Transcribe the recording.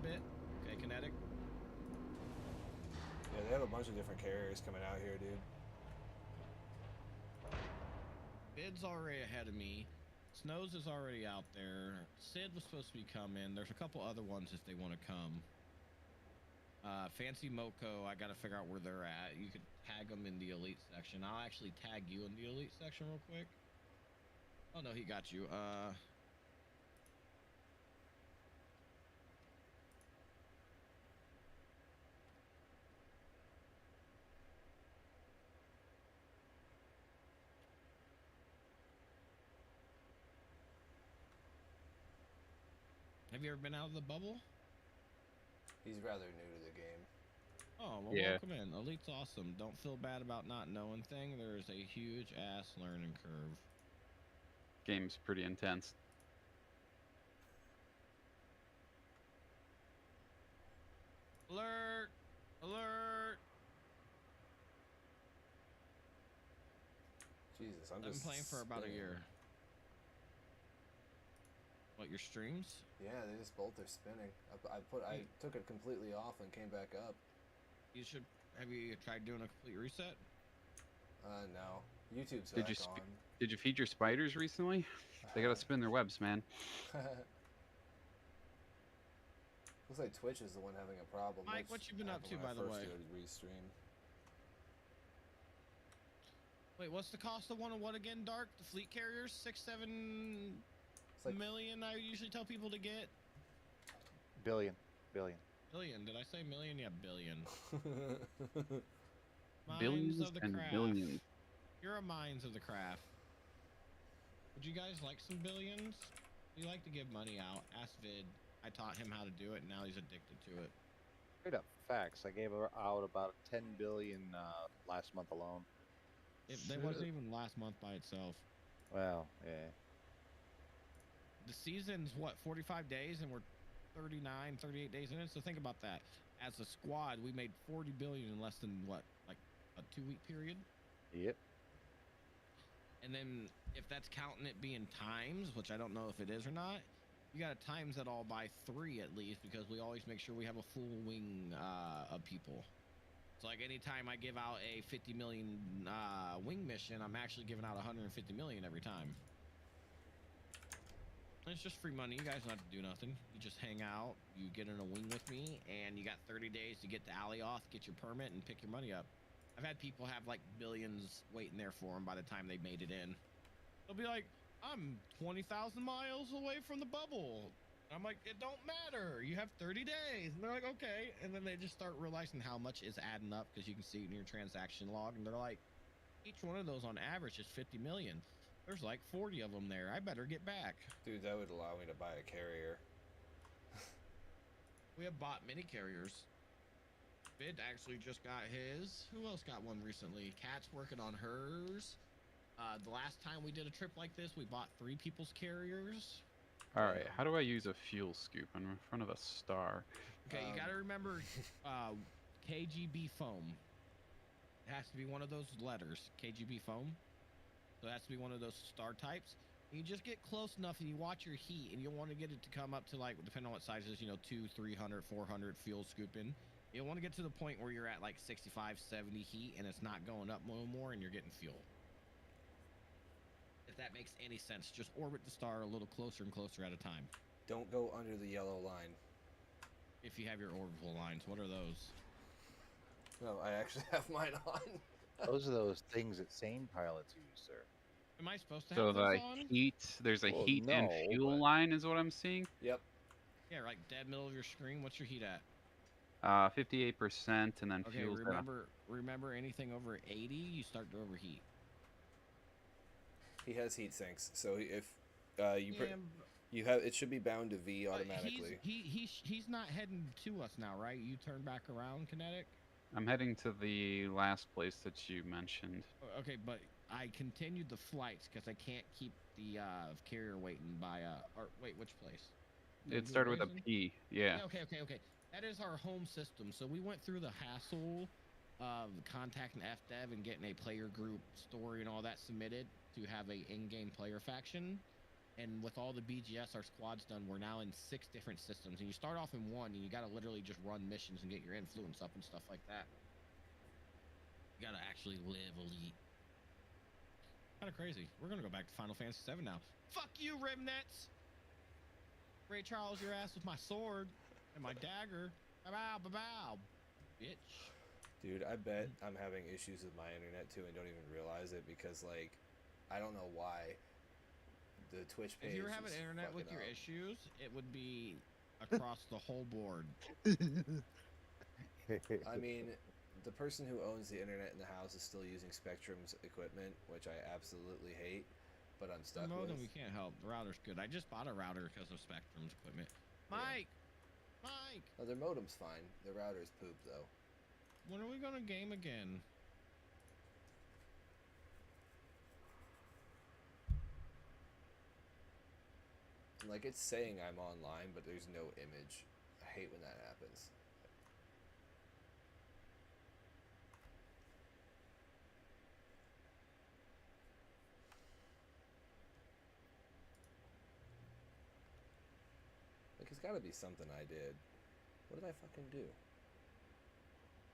bit. Okay, Kinetic. Yeah, they have a bunch of different carriers coming out here, dude. Bid's already ahead of me. Snows is already out there. Sid was supposed to be coming. There's a couple other ones if they want to come. Fancy Moko, I gotta figure out where they're at. You could tag them in the elite section. I'll actually tag you in the elite section real quick. Oh no, he got you. Have you ever been out of the bubble? He's rather new to the game. Oh, well, Yeah. welcome in. Elite's awesome. Don't feel bad about not knowing thing. There's a huge ass learning curve. Game's pretty intense. Alert! Alert! Jesus, I've been playing for about a year. What, your streams? Yeah, they just both are spinning. I took it completely off and came back up. You should. Have you tried doing a complete reset? No. YouTube's Did back you on. Did you feed your spiders recently? They gotta spin their webs, man. Looks like Twitch is the one having a problem. Mike, what you been up to, by the way? Restream. Wait, what's the cost of one and what again, Dark? The fleet carriers? 6-7 like million I usually tell people to get? Billion. Billion. Did I say million? Yeah, billion. Billions Minds of the and craft. billions. You're a minds of the craft. Would you guys like some billions? We like to give money out. Ask Vid. I taught him how to do it, and now he's addicted to it. Straight up facts. I gave out about 10 billion last month alone. That wasn't even last month by itself. Well, yeah. The season's what, 45 days, and we're 39, 38 days in it. So think about that. As a squad, we made 40 billion in less than what, like a 2-week period? Yep. And then if that's counting it being times, which I don't know if it is or not, you got to times that all by 3 at least, because we always make sure we have a full wing of people. So like anytime I give out a 50 million wing mission, I'm actually giving out 150 million every time. And it's just free money. You guys don't have to do nothing. You just hang out, you get in a wing with me, and you got 30 days to get the alley off, get your permit, and pick your money up. I've had people have like billions waiting there for them by the time they made it in. They'll be like, I'm 20,000 miles away from the bubble. I'm like, it don't matter. You have 30 days. And they're like, okay. And then they just start realizing how much is adding up because you can see it in your transaction log. And they're like, each one of those on average is 50 million. There's like 40 of them there. I better get back. Dude, that would allow me to buy a carrier. We have bought mini carriers. Vid actually just got his. Who else got one recently? Kat's working on hers. The last time we did a trip like this, we bought 3 people's carriers. All right, how do I use a fuel scoop in front of a star? Okay, you gotta remember KGB foam. It has to be one of those letters, KGB foam. So it has to be one of those star types. You just get close enough and you watch your heat, and you'll want to get it to come up to, like, depending on what size it is, 200, 300, 400 fuel scooping. You'll want to get to the point where you're at like 65, 70 heat and it's not going up no more and you're getting fuel. If that makes any sense, just orbit the star a little closer and closer at a time. Don't go under the yellow line. If you have your orbital lines, what are those? No, I actually have mine on. Those are those things that sane pilots use, sir. Am I supposed to have So those the on? heat, there's a Well, heat and no, fuel but- line is what I'm seeing. Yep. Yeah, right dead middle of your screen. What's your heat at? 58%, and then Okay, fuel's remember anything over 80, you start to overheat. He has heat sinks, so if you have, it should be bound to V automatically. He's not heading to us now, right? You turn back around, Kinetic? I'm heading to the last place that you mentioned. Okay, but I continued the flights because I can't keep the carrier waiting by or wait, which place? It started with a Ryzen? P. Yeah. Okay. That is our home system. So we went through the hassle of contacting FDev and getting a player group story and all that submitted to have a in-game player faction. And with all the BGS our squad's done, we're now in 6 different systems. And you start off in one, and you got to literally just run missions and get your influence up and stuff like that. You got to actually live elite. Kind of crazy. We're going to go back to Final Fantasy VII now. Fuck you, Rimnets! Ray Charles your ass with my sword and my dagger. Bow, bow, bow, bitch. Dude, I bet I'm having issues with my internet too and don't even realize it because, like, I don't know why the Twitch page. If you were having is internet with fucking your up. issues, it would be across the whole board. I mean, the person who owns the internet in the house is still using Spectrum's equipment, which I absolutely hate, but I'm The stuck modem with. we can't help. The router's good. I just bought a router because of Spectrum's equipment. Mike! Mike! Oh, their modem's fine. Their router's poop, though. When are we gonna game again? Like, it's saying I'm online, but there's no image. I hate when that happens. Like, it's gotta be something I did. What did I fucking do?